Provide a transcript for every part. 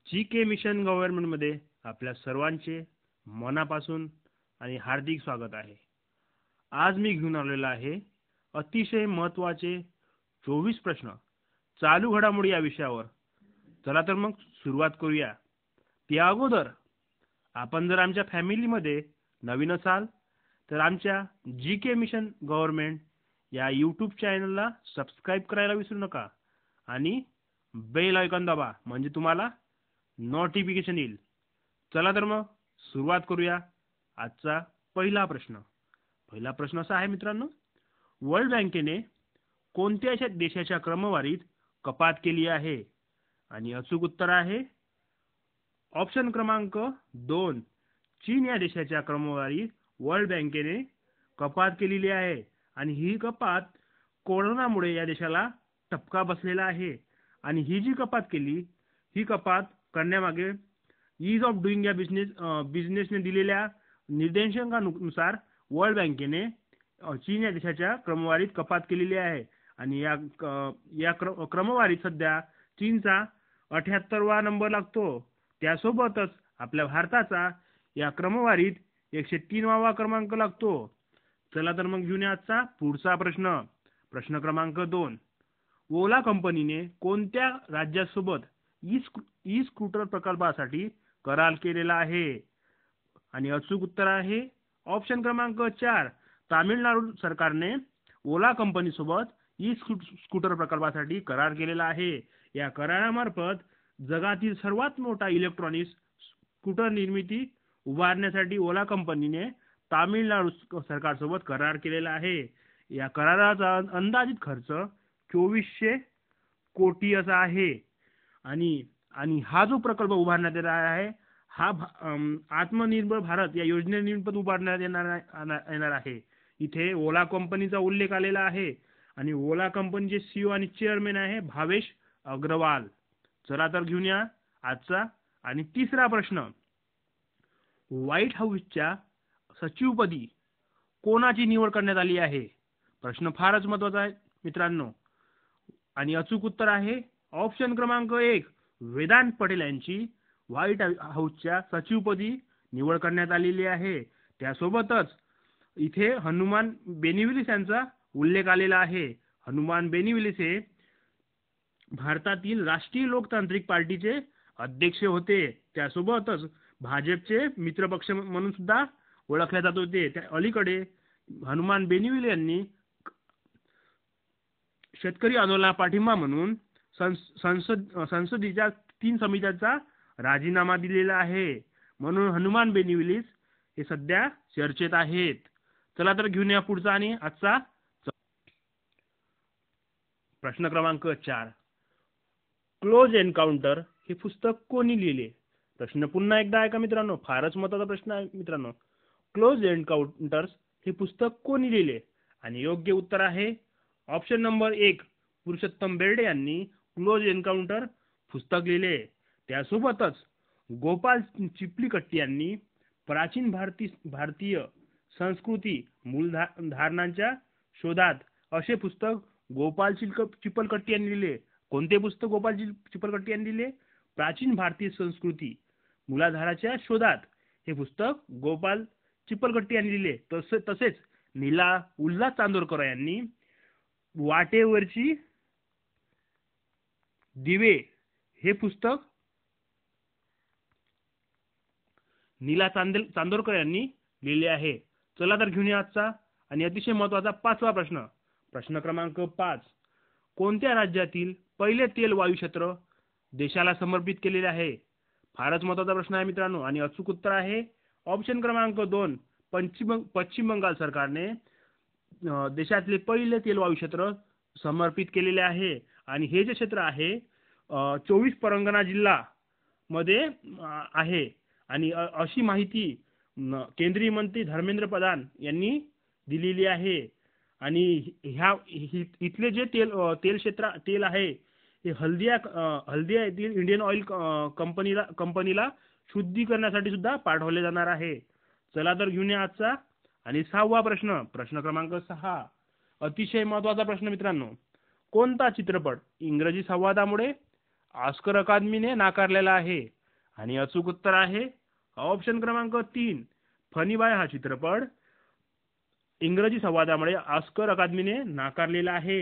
जी के mission गव्हर्नमेंटमध्ये आपल्या सर्वांचे मनापासून आणि हार्दिक स्वागत आहे. आज मी घेऊन आलेलो आहे अतिशय महत्त्वाचे 24 प्रश्न चालू घडामोडी या विषयावर. चला तर मग सुरुवात करूया. त्या अगोदर आपण जर आमच्या फॅमिलीमध्ये नवीन असाल तर आमच्या जी के मिशन गव्हर्नमेंट या यूट्यूब चॅनलला सबस्क्राईब करायला विसरू नका आणि बेल आयकॉन दाबा म्हणजे तुम्हाला नोटिफिकेशन येईल. चला तर मग सुरुवात करूया. आजचा पहिला प्रश्न असा आहे मित्रांनो, वर्ल्ड बँकेने कोणत्या देशाच्या क्रमवारीत कपात केली आहे? आणि अचूक उत्तर आहे ऑप्शन क्रमांक 2, चीन या देशाच्या क्रमवारीत वर्ल्ड बँकेने कपात केलेली आहे आणि ही कपात कोरोनामुळे या देशाला ठपका बसलेला आहे. आणि ही जी कपात केली ही कपात करण्यामागे ईज ऑफ डुईंग या बिझनेसने दिलेल्या निर्देशांकानुसार वर्ल्ड बँकेने चीन या देशाच्या क्रमवारीत कपात केलेली आहे. आणि या क्रमवारीत सध्या चीनचा 78वा नंबर लागतो. त्यासोबतच आपल्या भारताचा या क्रमवारीत 103वा क्रमांक लागतो. चला तर मग घेऊया आजचा पुढचा प्रश्न क्रमांक 2. ओला कंपनीने कोणत्या राज्यासोबत ई स्कूटर प्रकल्पासाठी करार केलेला आहे? आणि अचूक उत्तर आहे ऑप्शन क्रमांक 4, तामिळनाडू सरकारने ओला कंपनी सोबत ई स्कूटर प्रकल्पासाठी करार केलेला आहे. या करारामार्फत जगातील सर्वात मोठा इलेक्ट्रॉनिक्स स्कूटर निर्मिती उभारण्यासाठी ओला कंपनीने तामिळनाडू सरकारसोबत करार केलेला आहे. या कराराचा अंदाजित खर्च 2400 कोटी असा आहे. आणि हा जो प्रकल्प उभारण्यात येणार आहे हा आत्मनिर्भर भारत या योजनेनिमित्त उभारण्यात येणार आहे. इथे ओला कंपनीचा उल्लेख आलेला आहे आणि ओला कंपनीचे सीईओ आणि चेअरमॅन आहे भावेश अग्रवाल. चला तर घेऊया आजचा आणि तिसरा प्रश्न. व्हाईट हाऊसच्या सचिवपदी कोणाची निवड करण्यात आली आहे? प्रश्न फारच महत्त्वाचा आहे मित्रांनो. आणि अचूक उत्तर आहे ऑप्शन क्रमांक 1, वेदांत पटेल यांची व्हाईट हाऊसच्या सचिवपदी निवड करण्यात आलेली आहे. त्यासोबतच इथे हनुमान बेनिविलिस यांचा उल्लेख आलेला आहे. हनुमान बेनिविलिस हे भारतातील राष्ट्रीय लोकतांत्रिक पार्टीचे अध्यक्ष होते. त्यासोबतच भाजपचे मित्रपक्ष म्हणून सुद्धा ओळखले जात होते. त्या अलीकडे हनुमान बेनिविले यांनी शेतकरी आंदोलनाला पाठिंबा म्हणून संसदेच्या 3 समित्यांचा राजीनामा दिलेला आहे. म्हणून हनुमान बेनिविलिस हे सध्या चर्चेत आहेत. चला तर घेऊन या पुढचा आणि आजचा प्रश्न क्रमांक 4. क्लोज एन्काउंटर हे पुस्तक कोणी लिहिले? प्रश्न पुन्हा एकदा ऐका मित्रांनो, फारच महत्त्वाचा प्रश्न आहे मित्रांनो. क्लोज एन्काउंटर्स हे पुस्तक कोणी लिहिले? आणि योग्य उत्तर आहे ऑप्शन नंबर 1, पुरुषोत्तम बेर्डे यांनी क्लोज एन्काउंटर पुस्तक लिहिले. त्यासोबतच गोपाल चिपलीकट्टी यांनी प्राचीन भारतीय संस्कृती मूलधारणांच्या शोधात असे पुस्तक गोपाल चिपलकट्टी यांनी लिहिले. कोणते पुस्तक गोपाल चिपलकट्टी यांनी लिहिले? प्राचीन भारतीय संस्कृती मूलाधाराच्या शोधात हे पुस्तक गोपाल चिपलकट्टी यांनी लिहिले. तसेच नीला उल्हास चांदोरकर यांनी वाटेवरची दिवे हे पुस्तक नीला चांदोरकर यांनी लिहिले आहे. चला तर घेऊया आजचा आणि अतिशय महत्त्वाचा 5वा प्रश्न क्रमांक 5. कोणत्या राज्यातील पहिले तेल वायू क्षेत्र देशाला समर्पित केलेले आहे? फारच महत्त्वाचा प्रश्न आहे मित्रांनो. आणि अचूक उत्तर आहे ऑप्शन क्रमांक 2, पश्चिम बंगाल सरकारने देशातले पहिले तेल वायू क्षेत्र समर्पित केलेले आहे. आणि हे जे क्षेत्र आहे 24 परगणा जिल्हा मध्ये आहे. आणि अशी माहिती केंद्रीय मंत्री धर्मेंद्र प्रधान यांनी दिलेली आहे. आणि इथले जे तेल आहे हे हल्दिया येथील इंडियन ऑइल कंपनीला शुद्धीकरणासाठी सुद्धा पाठवले जाणार आहे. चला तर घेऊन या आजचा आणि 6वा प्रश्न क्रमांक 6. अतिशय महत्त्वाचा प्रश्न मित्रांनो. कोणता चित्रपट इंग्रजी संवादामुळे ऑस्कर अकादमीने नाकारलेला आहे? आणि अचूक उत्तर आहे ऑप्शन क्रमांक 3 फनी बॉय हा चित्रपट इंग्रजी संवादामुळे ऑस्कर अकादमीने नाकारलेला आहे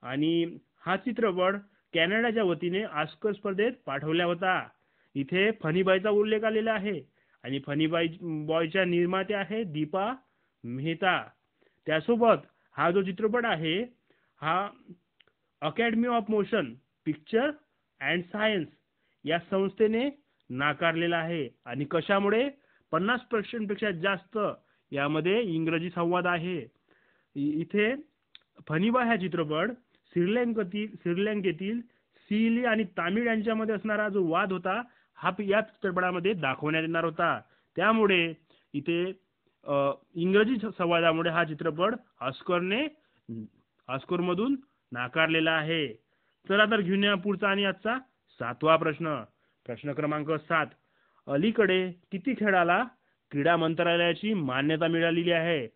आणि हा चित्रपट कॅनडाच्या वतीने ऑस्कर स्पर्धेत पाठवला होता. इथे फनी बॉयचा उल्लेख आलेला आहे आणि फनी बॉयच्या निर्मात्या आहे दीपा मेहता. त्यासोबत हा जो चित्रपट आहे हा academy of motion picture and science या संस्थेने नाकारलेला आहे आणि कशामुळे 50% पेक्षा जास्त यामध्ये इंग्रजी संवाद आहे. इथे फनी बॉय हा चित्रपट श्रीलंकेतील सिली आणि तामिळ यांच्यामध्ये असणारा जो वाद होता हा या चित्रपटामध्ये दाखवण्यात येणार होता. त्यामुळे इथे इंग्रजी संवादामुळे हा चित्रपट ऑस्करमधून नाकारलेला आहे. चला तर घेऊन या पुढचा आणि आजचा 7वा प्रश्न. प्रश्न क्रमांक 7. अलीकडे किती खेळाला क्रीडा मंत्रालयाची मान्यता मिळालेली आहे?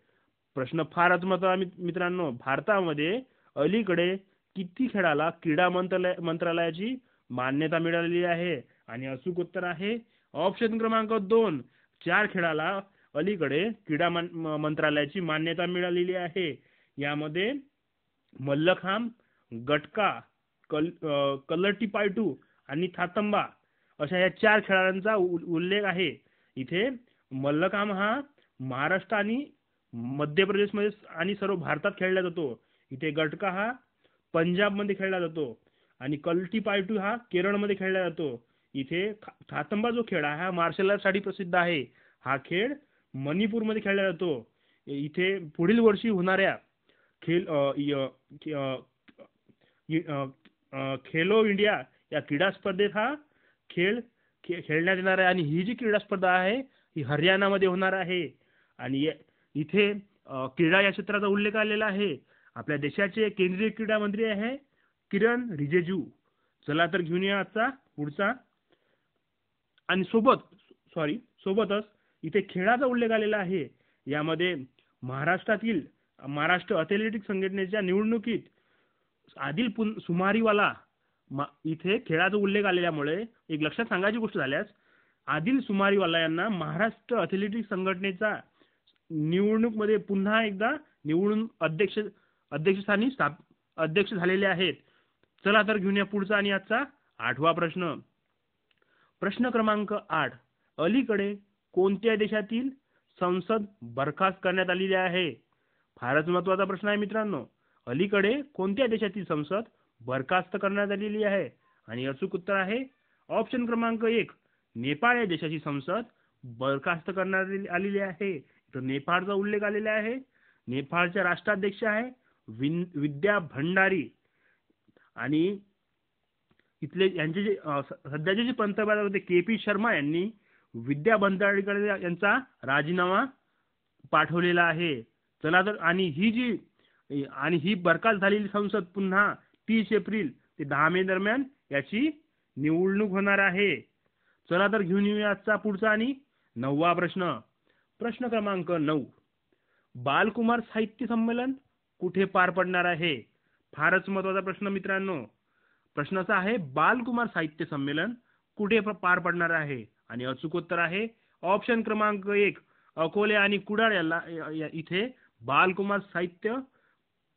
प्रश्न फारच महत्त्वाचा मित्रांनो. भारतामध्ये अलीकडे किती खेळाला क्रीडा मंत्रालयाची मान्यता मिळालेली आहे? आणि अचूक उत्तर आहे ऑप्शन क्रमांक 2 4 खेळाला अलीकडे क्रीडा मंत्रालयाची मान्यता मिळालेली आहे. यामध्ये मल्लखांब, गटका, कलरीपायटू आणि थातंबा अशा या 4 खेळांचा उल्लेख आहे. इथे मल्लखांब हा महाराष्ट्र आणि मध्य प्रदेशमध्ये आणि सर्व भारतात खेळला जातो. इथे गटका हा पंजाबमध्ये खेळला जातो आणि कलरीपायटू हा केरळमध्ये खेळला जातो. इथे थातंबा जो खेळ आहे हा मार्शल आर्टसाठी प्रसिद्ध आहे. हा खेळ मणिपूरमध्ये खेळला जातो. इथे पुढील वर्षी होणाऱ्या खेलो इंडिया या क्रीडा स्पर्धेत हा खेळ खेळण्यात येणार आहे आणि ही जी क्रीडा स्पर्धा आहे ही हरियाणामध्ये होणार आहे. आणि इथे क्रीडा या क्षेत्राचा उल्लेख आलेला आहे. आपल्या देशाचे केंद्रीय क्रीडा मंत्री आहे किरण रिजिजू. चला तर घेऊन या आजचा पुढचा आणि सोबतच इथे खेळाचा उल्लेख आलेला आहे. यामध्ये महाराष्ट्र ॲथलेटिक्स संघटनेच्या निवडणुकीत आदिल सुमारीवाला इथे खेळाचा उल्लेख आलेल्यामुळे एक लक्षात सांगायची गोष्ट झाल्यास आदिल सुमारीवाला यांना महाराष्ट्र ॲथलेटिक्स संघटनेचा निवडणूकमध्ये पुन्हा एकदा निवडून अध्यक्षस्थानी अध्यक्ष झालेले आहेत. चला तर घेऊन या पुढचा आणि आजचा 8वा प्रश्न. प्रश्न क्रमांक 8. अलीकडे कोणत्या देशातील संसद बरखास्त करण्यात आलेली आहे? फारच महत्त्वाचा प्रश्न आहे मित्रांनो. अलीकडे कोणत्या देशातील संसद बरखास्त करण्यात आलेली आहे? आणि अचूक उत्तर आहे ऑप्शन क्रमांक 1 नेपाळ या देशाची संसद बरखास्त करण्यात आलेली आहे. तर नेपाळचा उल्लेख आलेला आहे. नेपाळच्या राष्ट्राध्यक्ष आहे विद्या भंडारी आणि इथले यांचे जे सध्याचे जे पंतप्रधान होते के.पी. शर्मा यांनी विद्या भंडारीकडे यांचा राजीनामा पाठवलेला आहे. चला तर आणि ही बरखास्त झालेली संसद पुन्हा 30 एप्रिल ते 10 मे दरम्यान याची निवडणूक होणार आहे. चला तर घेऊन येऊया आजचा पुढचा आणि 9वा प्रश्न. प्रश्न क्रमांक 9. बालकुमार साहित्य संमेलन कुठे पार पडणार आहे? फारच महत्त्वाचा प्रश्न मित्रांनो. प्रश्न असा आहे बालकुमार साहित्य संमेलन कुठे पार पडणार आहे? आणि अचूक उत्तर आहे ऑप्शन क्रमांक 1 अकोले आणि कुडाळ इथे बालकुमार साहित्य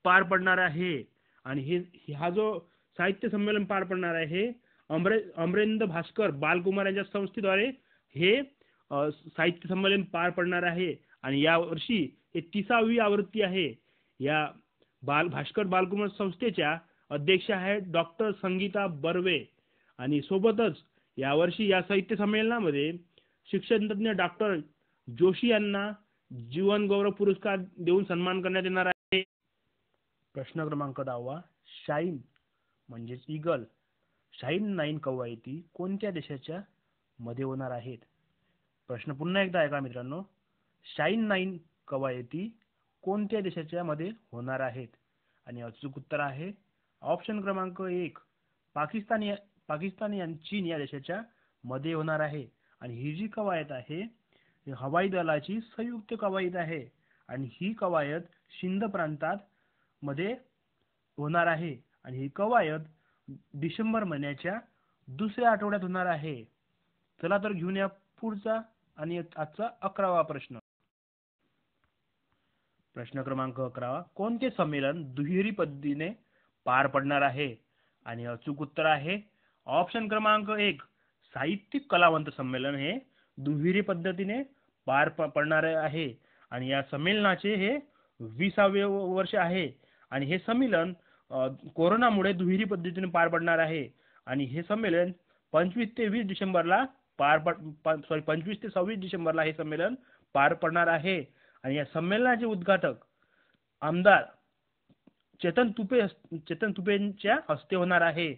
पार पडणार आहे. आणि हा जो साहित्य संमेलन पार पडणार आहे अमरेंद्र भास्कर बालकुमार यांच्या संस्थेद्वारे हे साहित्य संमेलन पार पडणार आहे. आणि या वर्षी हे 30वी आवृत्ती आहे. या भास्कर बालकुमार संस्थेच्या अध्यक्ष आहेत डॉक्टर संगीता बर्वे. आणि सोबतच यावर्षी या साहित्य संमेलनामध्ये शिक्षणतज्ञ डॉक्टर जोशी यांना जीवन गौरव पुरस्कार देऊन सन्मान करण्यात येणार आहे. प्रश्न क्रमांक 10वा. शाईन म्हणजेच ईगल शाईन 9 कवायती कोणत्या देशाच्या मध्ये होणार आहेत? प्रश्न पुन्हा एकदा ऐका मित्रांनो. शाईन 9 कवायती कोणत्या देशाच्या मध्ये होणार आहेत? आणि अचूक उत्तर आहे ऑप्शन क्रमांक 1 पाकिस्तान आणि चीन या देशाच्या मध्ये होणार आहे. आणि ही जी कवायत आहे हवाई दलाची संयुक्त कवायत आहे आणि ही कवायत सिंध प्रांतात मध्ये होणार आहे. आणि ही कवायत डिसेंबर महिन्याच्या दुसऱ्या आठवड्यात होणार आहे. चला तर घेऊन या पुढचा आणि आजचा 11वा प्रश्न. प्रश्न क्रमांक 11. कोणते संमेलन दुहेरी पद्धतीने पार पडणार आहे? आणि अचूक उत्तर आहे ऑप्शन क्रमांक 1 साहित्यिक कलावंत संमेलन हे दुहेरी पद्धतीने पार पडणार आहे. आणि या संमेलनाचे हे 20वे वर्ष आहे. आणि हे संमेलन कोरोनामुळे दुहेरी पद्धतीने पार पडणार आहे. आणि हे संमेलन 25 ते 20 डिसेंबरला 25 ते 26 डिसेंबरला हे संमेलन पार पडणार आहे. आणि या संमेलनाचे उद्घाटक आमदार चेतन तुपेंच्या हस्ते होणार आहे.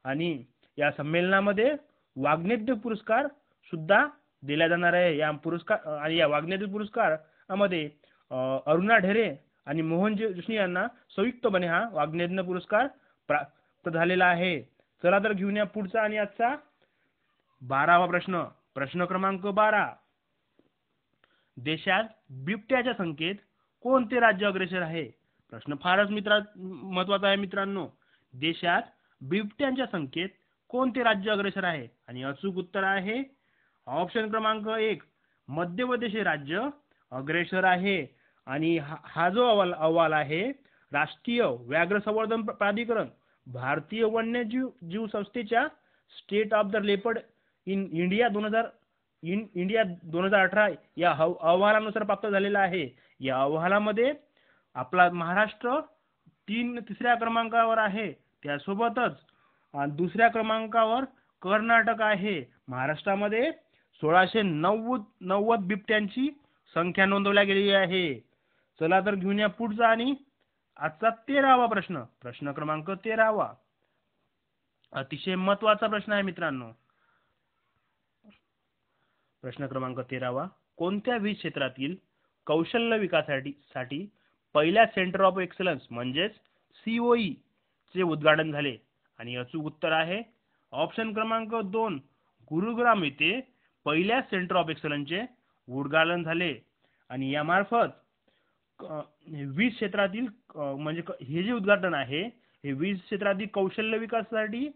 आणि या संमेलनामध्ये वाग्यज्ञ पुरस्कार सुद्धा दिला जाणार आहे. या वाग्यज्ञ पुरस्कारामध्ये अरुणा ढेरे आणि मोहन जोशी यांना संयुक्तपणे हा वाग्यज्ञ पुरस्कार प्राप्त झालेला आहे. चला तर घेऊन या पुढचा आणि आजचा 12वा प्रश्न. प्रश्न क्रमांक 12. देशात बिबट्याच्या संख्येत कोणते राज्य अग्रेसर आहे? प्रश्न फारच महत्वाचा आहे मित्रांनो. देशात बिबट्यांच्या संख्येत कोणते राज्य अग्रेसर आहे? आणि अचूक उत्तर आहे ऑप्शन क्रमांक 1 मध्य प्रदेश हे राज्य अग्रेसर आहे. आणि हा जो अहवाल आहे राष्ट्रीय व्याघ्र संवर्धन प्राधिकरण, भारतीय वन्यजीव संस्थेच्या state of the leopard in India 2018 या अहवालानुसार प्राप्त झालेला आहे. या अहवालामध्ये आपला महाराष्ट्र तिसऱ्या क्रमांकावर आहे. त्यासोबतच दुसऱ्या क्रमांकावर कर्नाटक आहे. महाराष्ट्रामध्ये 1690 बिबट्यांची संख्या नोंदवल्या गेलेली आहे. चला तर घेऊन या पुढचा आणि आजचा 13वा प्रश्न. प्रश्न क्रमांक 13वा अतिशय महत्वाचा प्रश्न आहे मित्रांनो. प्रश्न क्रमांक 13वा. कोणत्या विविध क्षेत्रातील कौशल्य विकासासाठी पहिल्या सेंटर ऑफ एक्सलन्स म्हणजेच COE चे उद्घाटन झाले? आणि अचूक उत्तर आहे ऑप्शन क्रमांक 2 गुरुग्राम येथे पहिल्या सेंटर ऑफ एक्सलन्सचे उद्घाटन झाले. आणि यामार्फत 20 क्षेत्रातील म्हणजे हे जे उद्घाटन आहे हे 20 क्षेत्रातील कौशल्य विकासासाठी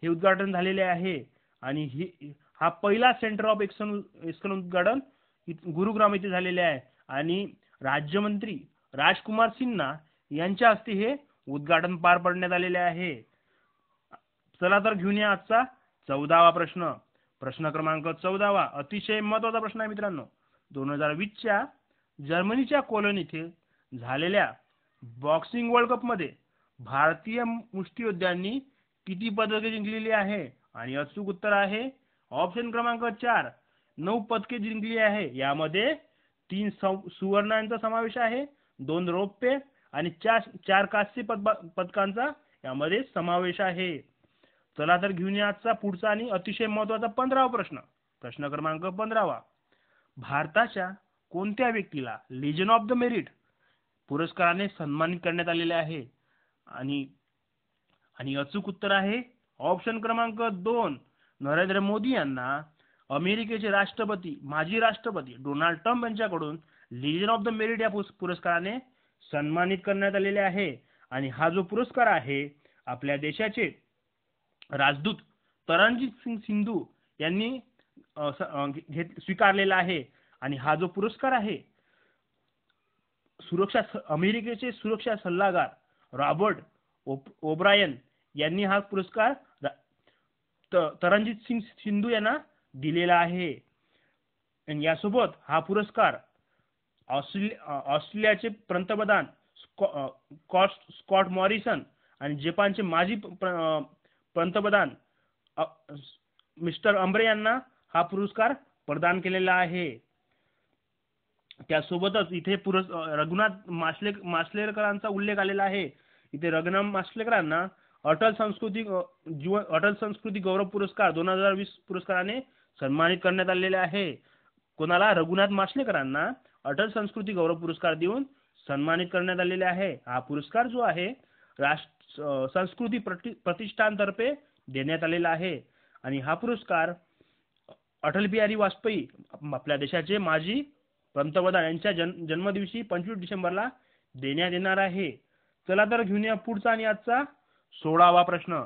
हे उद्घाटन झालेले आहे. आणि हा पहिला सेंटर ऑफ एक्सलन्स उद्घाटन गुरुग्राम येथे झालेले आहे. आणि राज्यमंत्री राजकुमार सिन्हा यांच्या हस्ते हे उद्घाटन पार पडण्यात आलेले आहे. चला तर घेऊन या आजचा 14वा प्रश्न. प्रश्न क्रमांक 14वा अतिशय महत्वाचा प्रश्न आहे मित्रांनो. 2020च्या जर्मनीच्या कोलोन येथे झालेल्या बॉक्सिंग वर्ल्ड कप मध्ये भारतीय मुष्टियोद्ध्यांनी किती पदके जिंकलेली आहे? आणि अचूक उत्तर आहे ऑप्शन क्रमांक 4 9 पदके जिंकली आहे. यामध्ये 3 सुवर्णांचा समावेश आहे, 2 रौप्य आणि 4 कांस्य पदकांचा यामध्ये समावेश आहे. चला तर घेऊन या आजचा पुढचा आणि अतिशय महत्वाचा 15वा प्रश्न. प्रश्न क्रमांक 15वा. भारताच्या कोणत्या व्यक्तीला लीजन ऑफ द मेरिट पुरस्काराने सन्मानित करण्यात आलेले आहे? आणि अचूक उत्तर आहे ऑप्शन क्रमांक 2 नरेंद्र मोदी यांना अमेरिकेचे माजी राष्ट्रपती डोनाल्ड ट्रम्प यांच्याकडून लीजन ऑफ द मेरिट या पुरस्काराने सन्मानित करण्यात आलेले आहे. आणि हा जो पुरस्कार आहे आपल्या देशाचे राजदूत तरणजीत सिंग सिंधू यांनी स्वीकारलेला आहे. आणि हा जो पुरस्कार आहे अमेरिकेचे सुरक्षा सल्लागार रॉबर्ट ओब्रायन यांनी हा पुरस्कार तरणजीत सिंग सिंधू यांना दिलेला आहे. आणि यासोबत हा पुरस्कार ऑस्ट्रेलियाचे पंतप्रधान स्कॉट मॉरिसन आणि जपानचे माजी पंतप्रधान मिस्टर अंब्रे यांना हा पुरस्कार प्रदान केलेला आहे. त्यासोबतच इथे रघुनाथ माशेलकरांचा उल्लेख आलेला आहे. इथे रघुनाथ माशेलकरांना अटल संस्कृती गौरव पुरस्कार 2020 पुरस्काराने सन्मानित करण्यात आलेले आहे. कोणाला? रघुनाथ माशेलकरांना अटल संस्कृती गौरव पुरस्कार देऊन सन्मानित करण्यात आलेले आहे. हा पुरस्कार जो आहे संस्कृती प्रतिष्ठानतर्फे देण्यात आलेला आहे. आणि हा पुरस्कार अटल बिहारी वाजपेयी आपल्या देशाचे माजी पंतप्रधान यांच्या जन्मदिवशी 25 डिसेंबरला देण्यात येणार आहे. चला तर घेऊन या पुढचा आणि आजचा 16वा प्रश्न.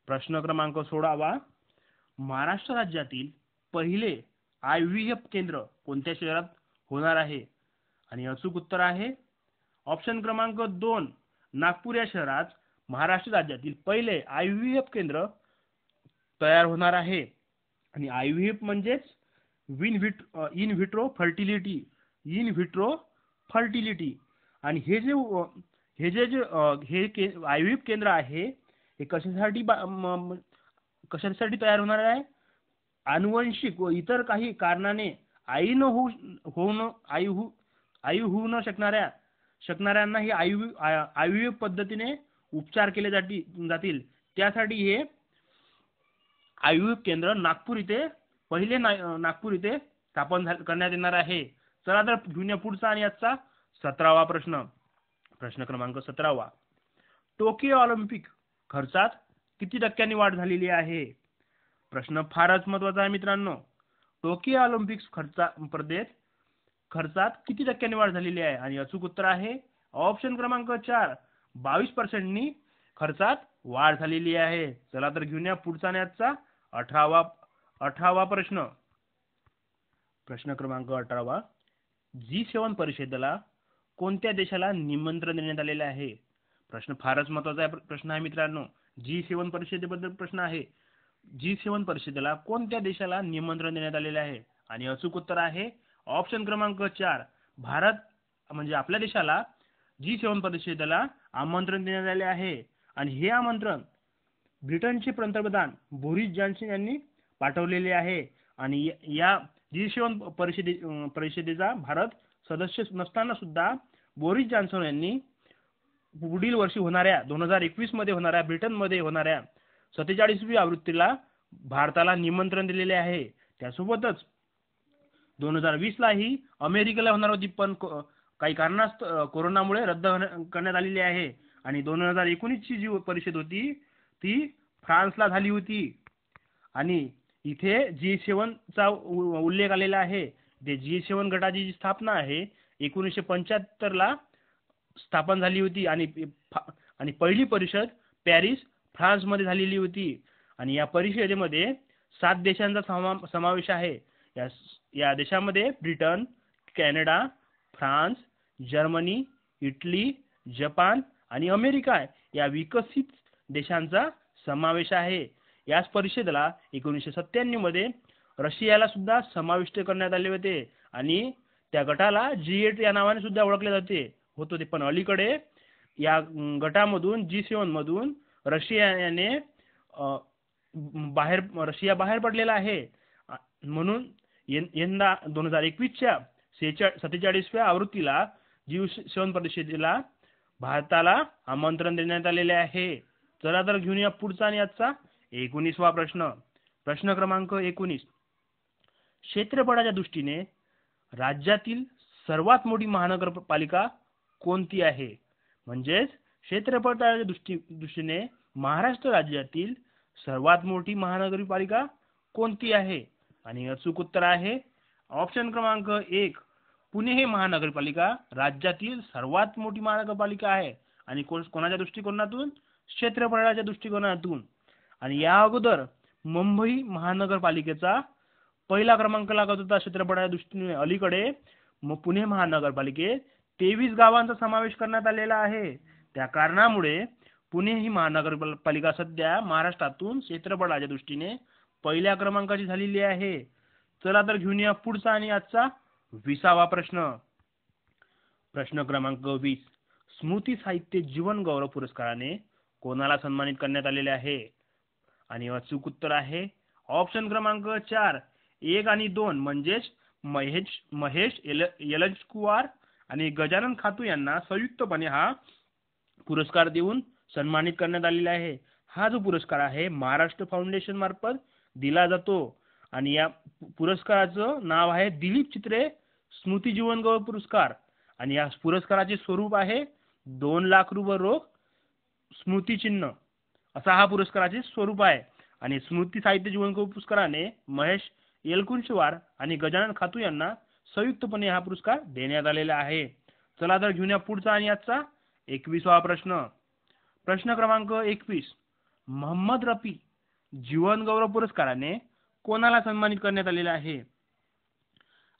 प्रश्न क्रमांक 16वा. महाराष्ट्र राज्यातील पहिले IVF केंद्र कोणत्या शहरात होणार आहे? आणि अचूक उत्तर आहे ऑप्शन क्रमांक 2 नागपूर या शहरात महाराष्ट्र राज्यातील पहिले IVF केंद्र तयार होणार आहे. आणि IVF म्हणजेच इन व्हिट्रो फर्टिलिटी. आणि हे IVF केंद्र आहे हे कशासाठी तयार होणार आहे? आनुवंशिक व इतर काही कारणाने आई होऊ न शकणाऱ्यांना ही IVF पद्धतीने उपचार केले जातील. त्यासाठी हे IVF केंद्र नागपूर इथे स्थापन करण्यात येणार आहे. चला तर घेऊया पुढचा आणि आजचा 17वा प्रश्न. प्रश्न क्रमांक 17. टोकियो ऑलिम्पिक खर्चात किती टक्क्यांनी वाढ झालेली आहे? प्रश्न फारच महत्त्वाचा आहे मित्रांनो. टोकियो ऑलिम्पिक्स खर्चात किती टक्क्यांनी वाढ झालेली आहे? आणि अचूक उत्तर आहे ऑप्शन क्रमांक 4 22% खर्चात वाढ झालेली आहे. चला तर घेऊया पुढचा आणि आजचा 18वा प्रश्न. प्रश्न क्रमांक 18. G7 परिषदेला कोणत्या देशाला निमंत्रण देण्यात आलेले आहे? प्रश्न फारच महत्त्वाचा प्रश्न आहे मित्रांनो. G7 परिषदेबद्दल प्रश्न आहे. G7 परिषदेला कोणत्या देशाला निमंत्रण देण्यात आलेले आहे? आणि अचूक उत्तर आहे ऑप्शन क्रमांक 4 भारत म्हणजे आपल्या देशाला G7 परिषदेला आमंत्रण देण्यात आले आहे. आणि हे आमंत्रण ब्रिटनचे पंतप्रधान बोरिस जॉन्सन यांनी पाठवलेले आहे. आणि या G7 परिषदेचा भारत सदस्य नसताना सुद्धा बोरिस जॉन्सन यांनी पुढील वर्षी होणाऱ्या 2021 मध्ये होणाऱ्या ब्रिटनमध्ये होणाऱ्या 47वी आवृत्तीला भारताला निमंत्रण दिलेले आहे. त्यासोबतच 2020 लाही अमेरिकेला होणार होती, पण काही कारणास्तव कोरोनामुळे रद्द करण्यात आलेली आहे. आणि 2019 ची जी परिषद होती ती फ्रान्सला झाली होती. आणि इथे G7 चा उल्लेख आलेला आहे. ते G7 गटाची जी स्थापना आहे 1975 ला स्थापन झाली होती. आणि पहिली परिषद पॅरिस फ्रान्स मध्ये झालेली होती. आणि या परिषदेमध्ये 7 देशांचा समावेश आहे. या देशामध्ये Britain, Canada, France, Germany, Italy, Japan आणि अमेरिका या विकसित देशांचा समावेश आहे. याच परिषदेला 1997 मध्ये रशियाला सुद्धा समाविष्ट करण्यात आले होते. आणि त्या गटाला G8 या नावाने सुद्धा ओळखले होते. पण अलीकडे या गटामधून G7 मधून रशिया बाहेर पडलेला आहे. म्हणून यंदा 2021च्या 47व्या आवृत्तीला G7 परिषदेला भारताला आमंत्रण देण्यात आलेले आहे. चला तर घेऊया पुढचा आणि आजचा 19वा प्रश्न. प्रश्न क्रमांक 19. क्षेत्रफळाच्या दृष्टीने राज्यातील सर्वात मोठी महानगरपालिका कोणती आहे? म्हणजेच क्षेत्रफळाच्या दृष्टीने महाराष्ट्र राज्यातील सर्वात मोठी महानगरपालिका कोणती आहे? आणि अचूक उत्तर आहे ऑप्शन क्रमांक 1 पुणे ही महानगरपालिका राज्यातील सर्वात मोठी महानगरपालिका आहे. आणि कोणाच्या दृष्टिकोनातून? क्षेत्रफळाच्या दृष्टिकोनातून. आणि या अगोदर मुंबई महानगरपालिकेचा पहिला क्रमांक लागत होता क्षेत्रफळाच्या दृष्टीने. अलीकडे पुणे महानगरपालिकेत 23 गावांचा समावेश करण्यात आलेला आहे. त्या कारणामुळे पुणे ही महानगरपालिका सध्या महाराष्ट्रातून क्षेत्रफळाच्या दृष्टीने पहिल्या क्रमांकाची झालेली आहे. चला तर घेऊया पुढचा आणि आजचा 20वा प्रश्न. प्रश्न क्रमांक 20. स्मृती साहित्य जीवन गौरव पुरस्काराने कोणाला सन्मानित करण्यात आलेले आहे? आणि अचूक उत्तर आहे ऑप्शन क्रमांक 4 1 आणि 2 म्हणजेच महेश यलंजकुवार आणि गजानन खातू यांना संयुक्तपणे हा पुरस्कार देऊन सन्मानित करण्यात आलेला आहे. हा जो पुरस्कार आहे महाराष्ट्र फाउंडेशन मार्फत दिला जातो. आणि या पुरस्काराचं नाव आहे दिलीप चित्रे स्मृती जीवन गौरव पुरस्कार. आणि या पुरस्काराचे स्वरूप आहे 2 लाख रुपये रोख स्मृतिचिन्ह असा हा पुरस्काराचे स्वरूप आहे. आणि स्मृती साहित्य जीवन गौरव पुरस्काराने महेश येलकुंचवार आणि गजानन खातू यांना संयुक्तपणे हा पुरस्कार देण्यात आलेला आहे. चला तर घेऊया पुढचा आणि आजचा 21वा प्रश्न. प्रश्न क्रमांक 21. मोहम्मद रफी जीवन गौरव पुरस्काराने कोणाला सन्मानित करण्यात आलेले आहे?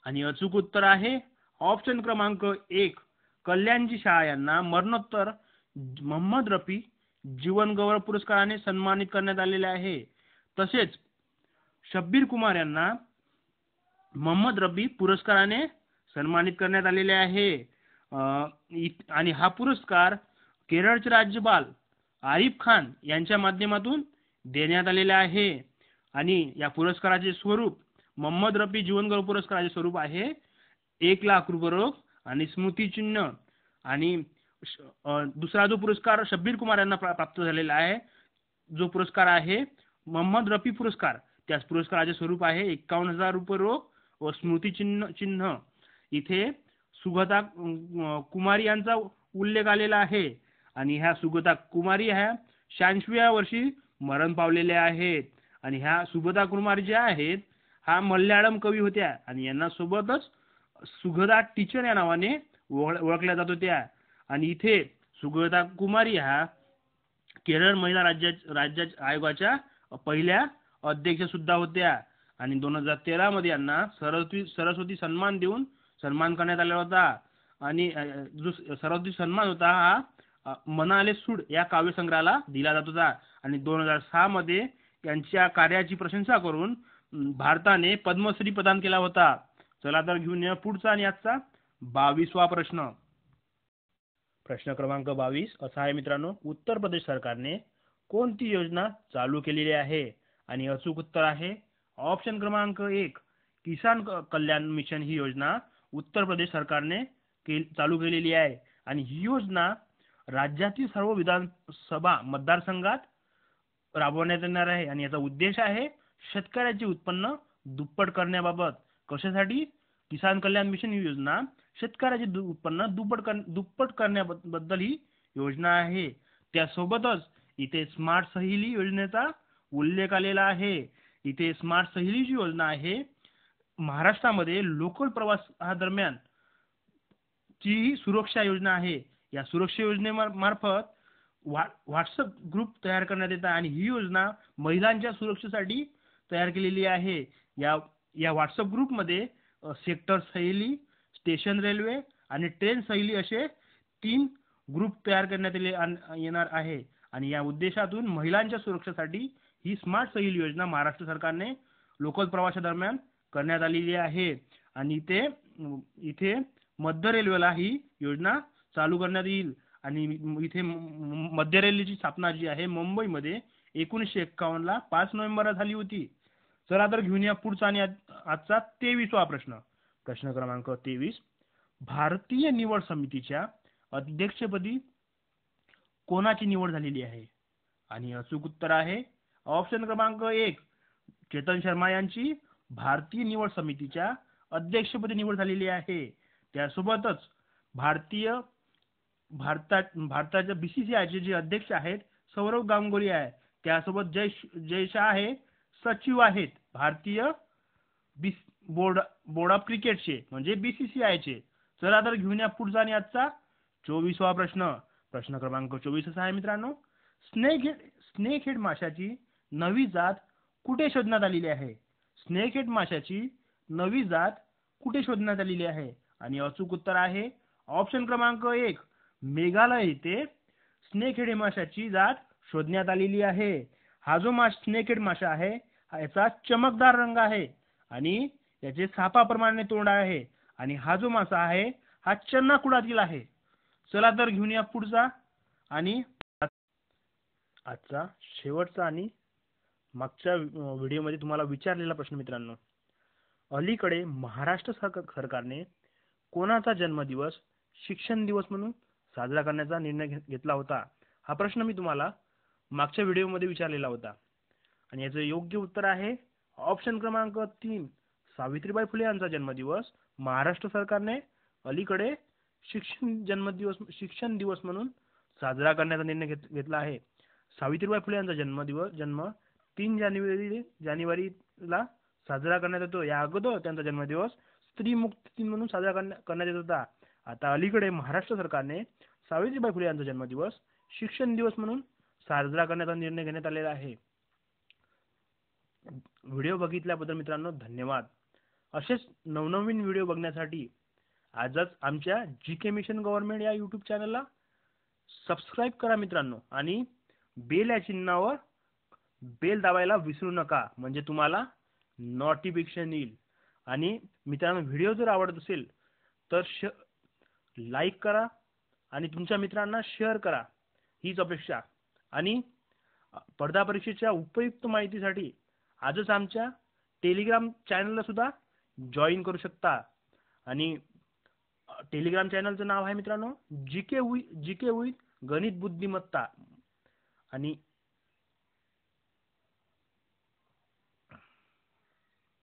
आणि अचूक उत्तर आहे ऑप्शन क्रमांक 1, कल्याणजी शाह यांना मरणोत्तर मोहम्मद रफी जीवन गौरव पुरस्काराने सन्मानित करण्यात आलेले आहे. तसेच शब्बीर कुमार यांना मोहम्मद रफी पुरस्काराने सन्मानित करण्यात आलेले आहे. आणि हा पुरस्कार केरळचे राज्यपाल आरिफ खान यांच्या माध्यमातून देण्यात आलेला आहे. आणि या पुरस्काराचे स्वरूप मोहम्मद रफी जीवन गौरव पुरस्काराचे स्वरूप आहे 1,00,000 रुपये रोख आणि स्मृतिचिन्ह. आणि दुसरा जो पुरस्कार शब्बीर कुमार यांना प्राप्त झालेला आहे, जो पुरस्कार आहे मोहम्मद रफी पुरस्कार, त्याच पुरस्काराचे स्वरूप आहे 51,000 रुपये रोख व स्मृतिचिन्ह. इथे सुगता कुमारी यांचा उल्लेख आलेला आहे. आणि ह्या सुगता कुमारी ह्या 86व्या वर्षी मरण पावलेल्या आहेत. आणि ह्या सुगता कुमारी ज्या आहेत हा मल्याळम कवी होत्या आणि यांना सोबतच सुगता टीचर या नावाने ओळखल्या जात होत्या. आणि इथे सुगता कुमारी ह्या केरळ महिला राज्य आयोगाच्या पहिल्या अध्यक्ष सुद्धा होत्या. आणि 2013 मध्ये यांना सरस्वती सन्मान देऊन सन्मान करण्यात आला होता. आणि जो सरस्वती सन्मान होता हा मनाले सूड या काव्यसंग्रहाला दिला जात होता. आणि 2006 मध्ये यांच्या कार्याची प्रशंसा करून भारताने पद्मश्री प्रदान केला होता. चला तर घेऊन या पुढचा आणि आजचा 22वा प्रश्न. प्रश्न क्रमांक 22 असा आहे मित्रांनो, उत्तर प्रदेश सरकारने कोणती योजना चालू केलेली आहे? आणि अचूक उत्तर आहे ऑप्शन क्रमांक 1, किसान कल्याण मिशन ही योजना उत्तर प्रदेश सरकारने चालू केलेली आहे. आणि ही योजना राज्यातील सर्व विधानसभा मतदारसंघात राबवण्यात येणार आहे. आणि याचा उद्देश आहे शेतकऱ्याचे उत्पन्न दुप्पट करण्याबाबत. कशासाठी? किसान कल्याण मिशन ही योजना शेतकऱ्याचे उत्पन्न दुप्पट करण्याबद्दल ही योजना आहे. त्यासोबतच इथे स्मार्ट सहेली योजनेचा उल्लेख आलेला आहे. इथे स्मार्ट सहेली जी योजना आहे महाराष्ट्रामध्ये लोकल प्रवासादरम्यान ची सुरक्षा योजना आहे. या सुरक्षा योजनेमार्फत व्हॉट्सअप ग्रुप तयार करण्यात येतात आणि ही योजना महिलांच्या सुरक्षेसाठी तयार केलेली आहे. या व्हॉट्सअप ग्रुपमध्ये सेक्टर सहेली, स्टेशन रेल्वे आणि ट्रेन सहेली असे 3 ग्रुप तयार करण्यात येणार आहे. आणि या उद्देशातून महिलांच्या सुरक्षेसाठी ही स्मार्ट सहेली योजना महाराष्ट्र सरकारने लोकल प्रवासादरम्यान करण्यात आलेली आहे. आणि इथे मध्य रेल्वेला ही योजना चालू करण्यात येईल. आणि इथे मध्य रेल्वेची स्थापना जी आहे मुंबईमध्ये 1951 ला 5 नोव्हेंबरला झाली होती. चला तर घेऊन या पुढचा आणि आजचा 23वा प्रश्न. प्रश्न क्रमांक 23, भारतीय निवड समितीच्या अध्यक्षपदी कोणाची निवड झालेली आहे? आणि अचूक उत्तर आहे ऑप्शन क्रमांक 1, चेतन शर्मा यांची भारतीय निवड समितीच्या अध्यक्षपदी निवड झालेली आहे. त्यासोबतच भारताच्या बीसीसीआयचे जे अध्यक्ष आहेत सौरव गांगुली आहे. त्यासोबत जय शाह हे सचिव आहेत भारतीय बोर्ड ऑफ क्रिकेटचे म्हणजे बीसीसीआयचे. चला तर घेऊन या पुढचा आणि आजचा 24वा प्रश्न. प्रश्न क्रमांक 24 असा आहे मित्रांनो, स्नेक हेड माशाची नवी जात कुठे शोधण्यात आलेली आहे? स्नेक हेड माशाची नवी जात कुठे शोधण्यात आलेली आहे? आणि अचूक उत्तर आहे ऑप्शन क्रमांक 1, मेघालय येथे स्नेक हेड माशाची जात शोधण्यात आलेली आहे. हा जो स्नेक हेड मासा आहे याचा चमकदार रंग आहे आणि याचे सापाप्रमाणे तोंड आहे. आणि हा जो मासा आहे हा चन्ना कुळातील आहे. चला तर घेऊन या पुढचा आणि आजचा शेवटचा आणि मागच्या व्हिडिओमध्ये तुम्हाला विचारलेला प्रश्न मित्रांनो, अलीकडे महाराष्ट्र सरकारने कोणाचा जन्मदिवस शिक्षण दिवस म्हणून साजरा करण्याचा निर्णय घेतला होता? हा प्रश्न मी तुम्हाला मागच्या व्हिडिओमध्ये विचारलेला होता. आणि याचं योग्य उत्तर आहे ऑप्शन क्रमांक 3, सावित्रीबाई फुले यांचा जन्मदिवस महाराष्ट्र सरकारने अलीकडे शिक्षण दिवस म्हणून साजरा करण्याचा निर्णय घेतला आहे. सावित्रीबाई फुले यांचा जन्म 3 जानेवारीला साजरा करण्यात येतो. या अगोदर त्यांचा जन्मदिवस स्त्री मुक्त दिन म्हणून साजरा करण्यात येत होता. आता अलीकडे महाराष्ट्र सरकारने सावित्रीबाई फुले यांचा जन्मदिवस शिक्षण दिवस म्हणून साजरा करण्याचा निर्णय घेण्यात आलेला आहे. व्हिडिओ बघितल्याबद्दल मित्रांनो धन्यवाद. असेच नवनवीन व्हिडिओ बघण्यासाठी आजच आमच्या जी मिशन गव्हर्नमेंट या यूट्यूब चॅनलला सबस्क्राईब करा मित्रांनो, आणि बेल या चिन्हावर बेल दाबायला विसरू नका, म्हणजे तुम्हाला नोटिफिकेशन येईल. आणि मित्रांनो, व्हिडिओ जर आवडत असेल तर लाईक करा आणि तुमच्या मित्रांना शेअर करा, हीच अपेक्षा. आणि स्पर्धा परीक्षेच्या उपयुक्त माहितीसाठी आजच आमच्या टेलिग्राम चॅनलला सुद्धा जॉईन करू शकता. आणि टेलिग्राम चॅनलचं नाव आहे मित्रांनो जी के विथ गणित बुद्धिमत्ता. आणि